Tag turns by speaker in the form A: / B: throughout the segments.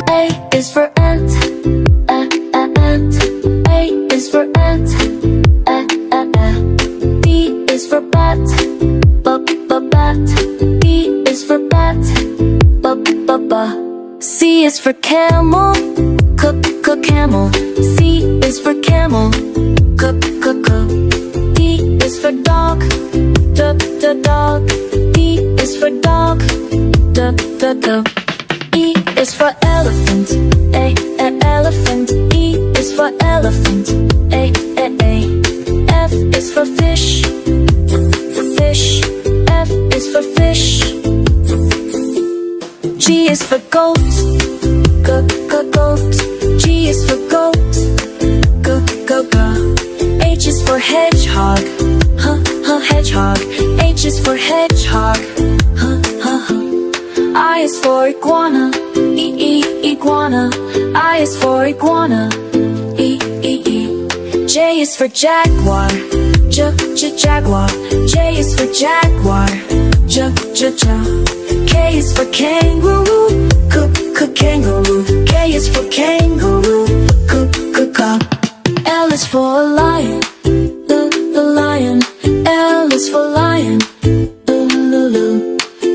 A: A is for ant, ant. A is for ant, B is for bat, bat. B is for bat, C is for camel, camel. C is for camel, D is for dog, dog. D is for dog, dog. E is for elephant, elephant. E is for elephant, A. F is for fish, fish. F is for fish. G is for goat, goat. G is for goat, go. H is for hedgehog, hedgehog. H is for hedgehog, I is for iguana, iguana. I is for iguana, E. J is for jaguar, jaguar. J is for jaguar, K is for kangaroo, kangaroo. K is for kangaroo, L is for lion, the lion. L is for lion,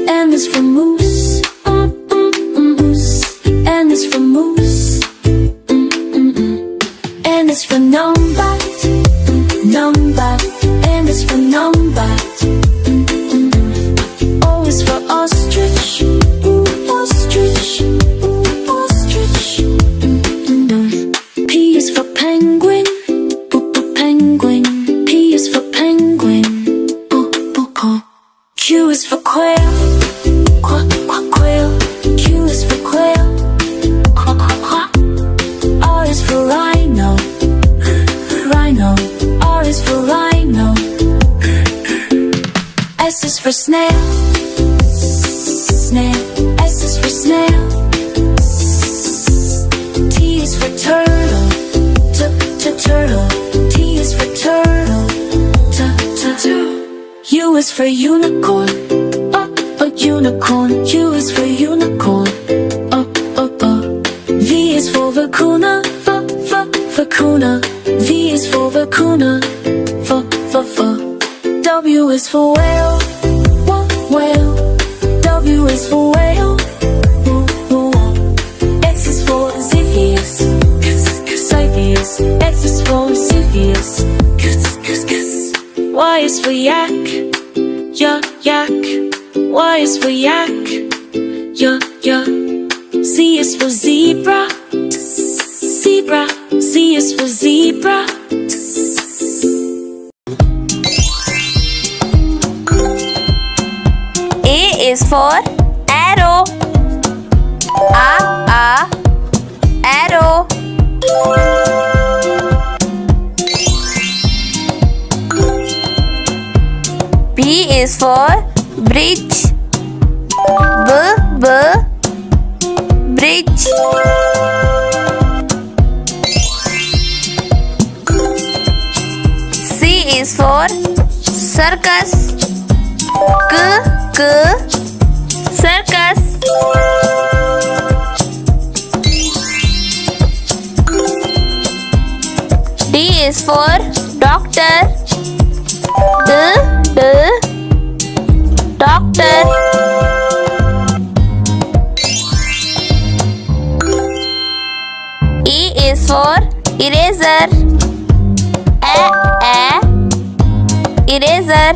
A: M is for moose, moose. N is for moose, N is for numbat, numbat. N is for numbat, O is for ostrich, ostrich, ostrich. P is for penguin, penguin. P is for penguin, Q is for quail, quail. Q is for quail, R is for rhino, rhino. R is for rhino. S is for snail, snail. S is for snail. T is for turtle, turtle. T is for turtle, U is for unicorn, unicorn. U is for unicorn, V is for vacuna, vacuna. V is for vacuna, W is for whale, whale. W is for whale, X is for Xiphias, Xiphias. X is for Xiphias, Y is for yak, yak. Y is for yak, yak. Z is for zebra, zebra. Z is for zebra.
B: A is for arrow, arrow. B is for bridge, bridge. C is for circus, circus. D is for doctor, doctor. E is for eraser, eraser.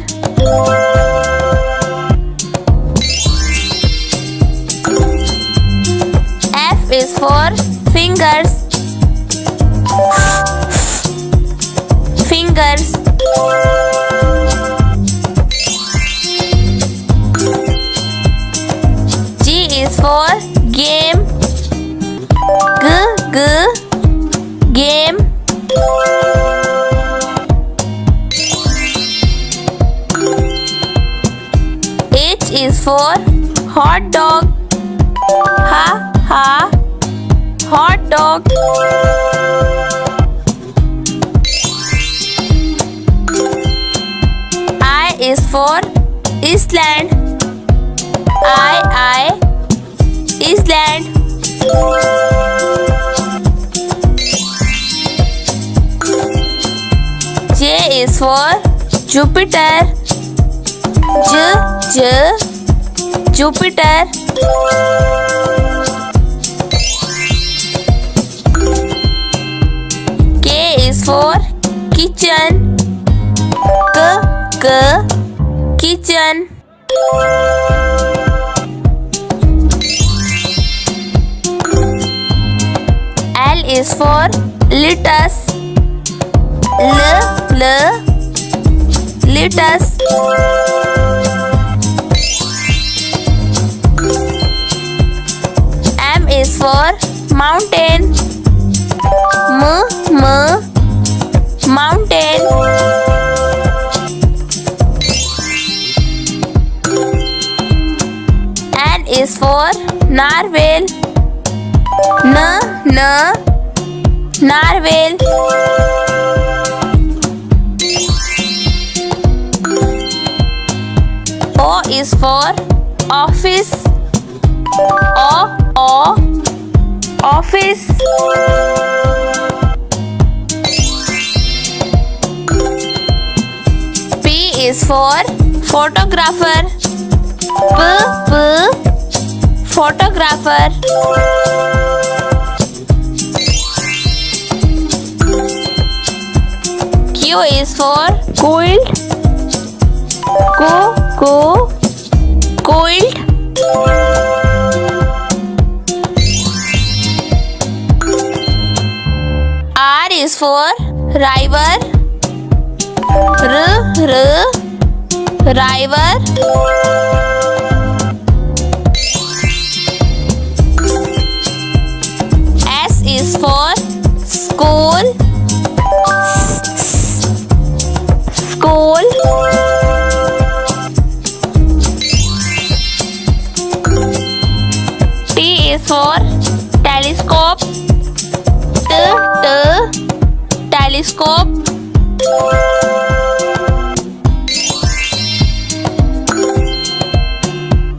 B: F is for fingers, fingers. G is for game, game. H is for hot dog, hot dog. I is for Island, I, Island. J is for Jupiter. Jupiter. K is for kitchen. Kitchen. L is for lettuce. Lettuce. M is for mountain. Mountain. N is for narwhal. Narwhal. O is for office. Office. P is for photographer. Photographer. Q is for quilt. Quilt. R is for river. River. S is for school. School. T is for telescope. Telescope.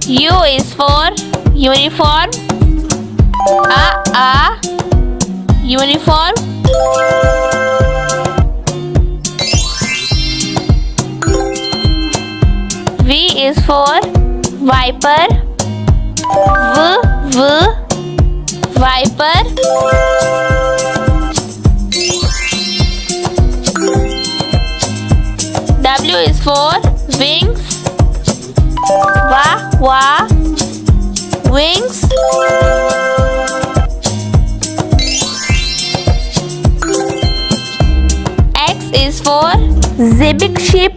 B: U is for uniform. Uniform. V is for viper. Viper. W is for wings. Wings. X is for zebik ship.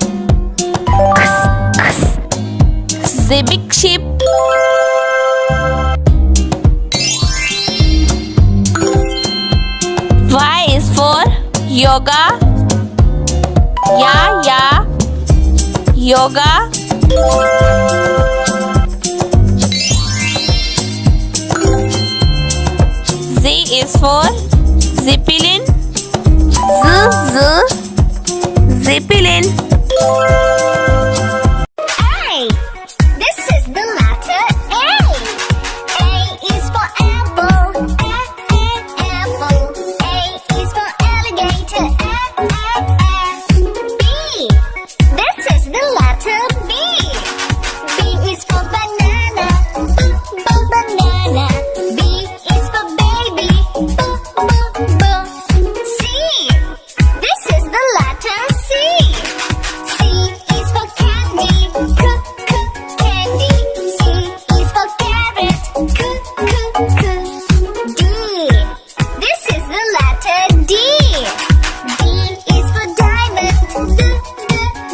B: Zebik ship. Y is for yoga. Yoga. Z is for zeppelin. Zeppelin.
C: A. This is the letter A. A is for apple. Apple. A is for alligator. B. This is the letter B. B is for banana. Banana. B is for baby. C. This is the letter C. C is for candy. Candy. C is for carrot. D. This is the letter D. D is for diamond.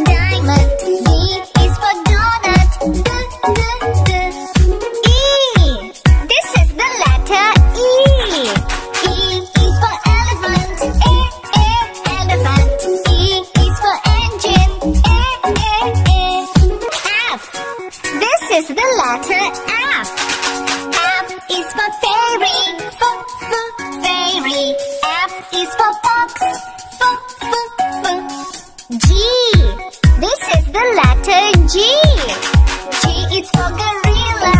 C: Diamond. D is for donut. E. This is the letter E. E is for elephant. Elephant. E is for engine. F. This is the letter F. F is for fairy. Fairy. F is for fox. G. This is the letter G. G is for gorilla.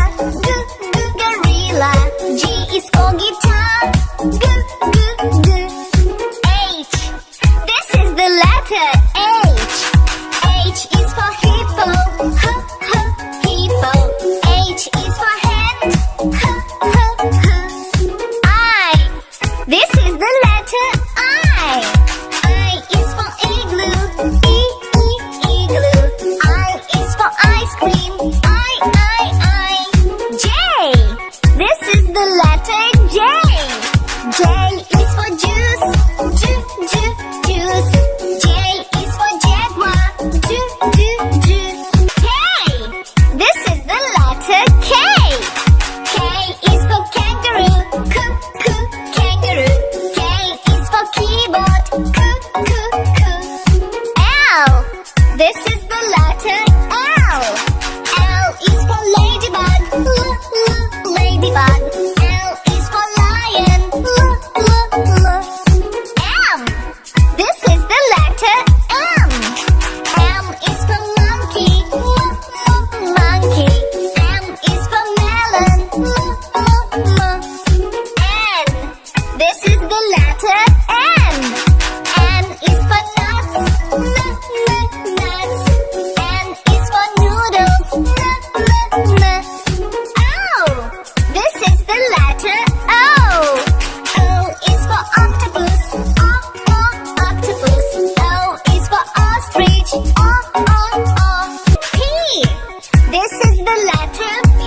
C: the letter P.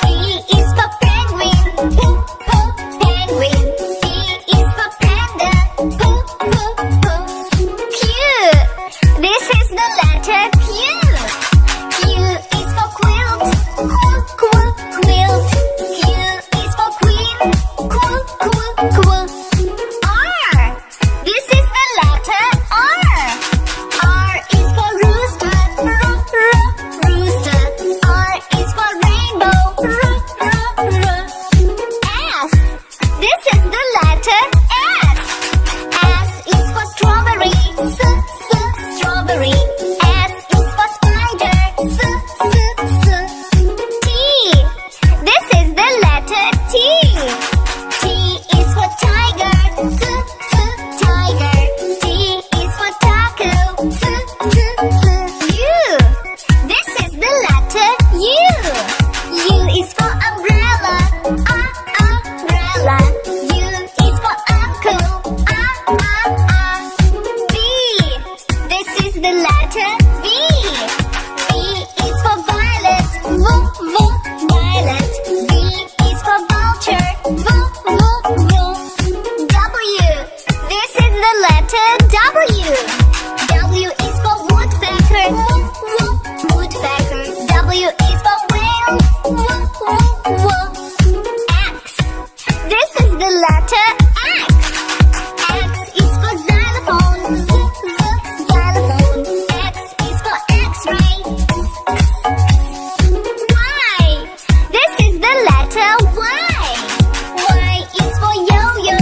C: P is for penguin. Penguin. P is for panda. Q. This is the letter Q. Q is for quilt. Quilt. Q is for queen. Quilt. R. This is the letter R. R is for rooster. Rooster. R is for rainbow. S. This is the letter S. S is for strawberry. Strawberry. S is for spider. T. This is the letter T. T is for tiger. Tiger. T is for taco. U. This is the letter U. U is for umbrella. Umbrella. U is for uncle. V. This is the letter V. V is for violet. Violet. V is for vulture. W. This is the letter W. W is for woodpecker. Woodpecker. W is for whale. X. This is the letter X. X is for xylophone. Xylophone. X is for X-ray. Y. This is the letter Y. Y is for yo-yo.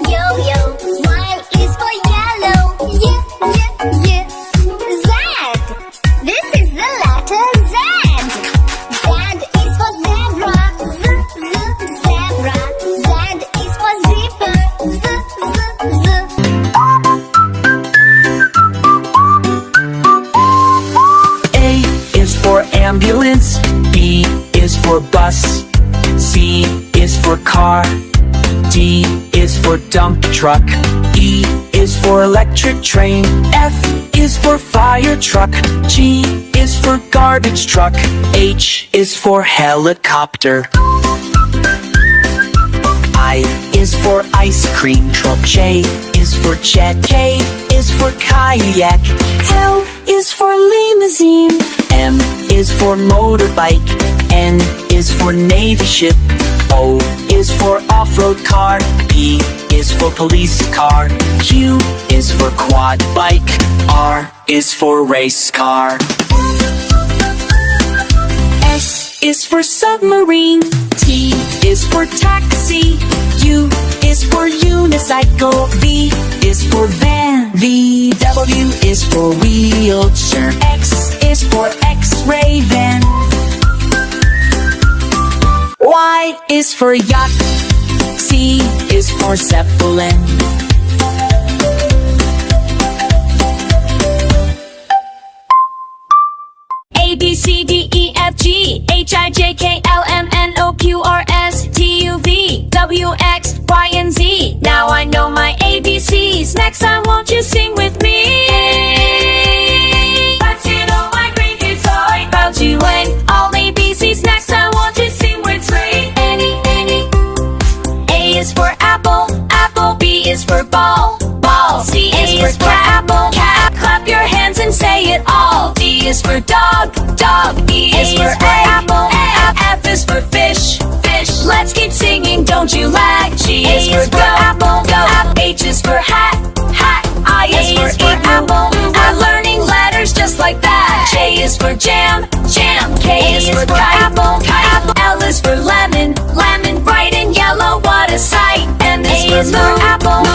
C: Yo-yo. Y is for yellow. Z. This is the letter Z. Z is for zebra. Zebra. Z is for zipper.
D: A is for ambulance, B is for bus, C is for car, D is for dump truck, E is for electric train, F is for fire truck, G is for garbage truck, H is for helicopter. I is for ice cream truck, J is for jet, K is for kayak, L is for limousine, M is for motorbike, N is for navy ship, O is for off-road car, P is for police car, Q is for quad bike, R is for race car. S is for submarine, T is for taxi, U is for unicycle, V is for van, W is for wheelchair, X is for X-ray van, Y is for yacht, Z is for zeppelin.
B: A, B, C, D, E, F, G, H, I, J, K, L, M, N, O, Q, R, S, T, U, V, W, X, Y, and Z. Now I know my ABCs. Next time, won't you sing with me? Let's get all my green kids toy about you and all ABCs. Next time, won't you sing with me? Any. A is for apple, apple. B is for ball, ball. C is for apple, cat. Clap your hands and say it all. D is for dog, dog. E is for apple, F is for fish, fish. Let's keep singing, don't you lag. G is for apple, go. H is for hat, hat. I is for apple. We're learning letters just like that. J is for jam, jam. K is for apple, apple. L is for lemon, lemon. Bright and yellow, what a sight. M is for apple,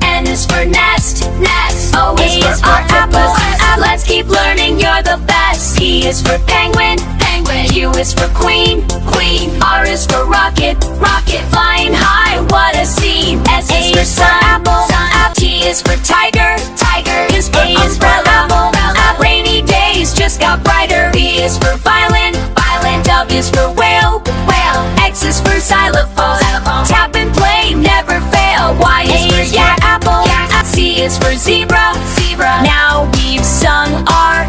B: N is for nest, nest. O is for octopus. Let's keep learning, you're the best. P is for penguin, penguin. Q is for queen, queen. R is for rocket, rocket. Flying high, what a scene. S is for sun, apple, sun. T is for tiger, tiger. Is for umbrella, rainy days just got brighter. V is for violin, violin. W is for whale, whale. X is for xylophone, xylophone. Tap and play, never fail. Y is for yak, apple, yak. C is for zebra, zebra. Now we've sung our